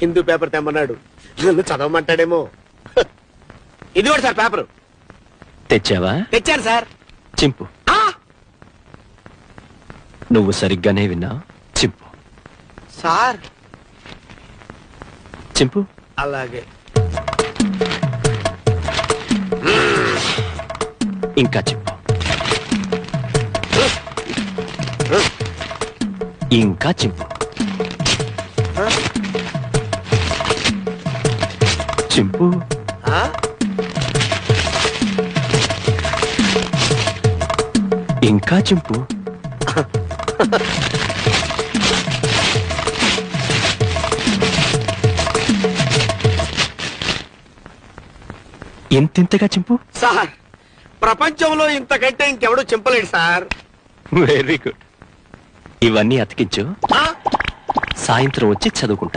Hindu paper తెమ్మన్నాడు, నన్ను చదవమంటాడేమో. ఇది కూడా సార్ పేపరు. తెచ్చావా? తెచ్చాను సార్. చింపు. నువ్వు సరిగ్గానే విన్నా. చింపు. సార్ చింపు. అలాగే. ఇంకా చింపు. ఇంకా చింపు. చింపు. ఇంకా చింపు. ఇంతింతగా చింపు. సార్ ప్రపంచంలో ఇంతకంటే ఇంకెవడూ చింపలేడు సార్. Very good. ఇవన్నీ అతికించు, సాయంత్రం వచ్చి చదువుకుంటా.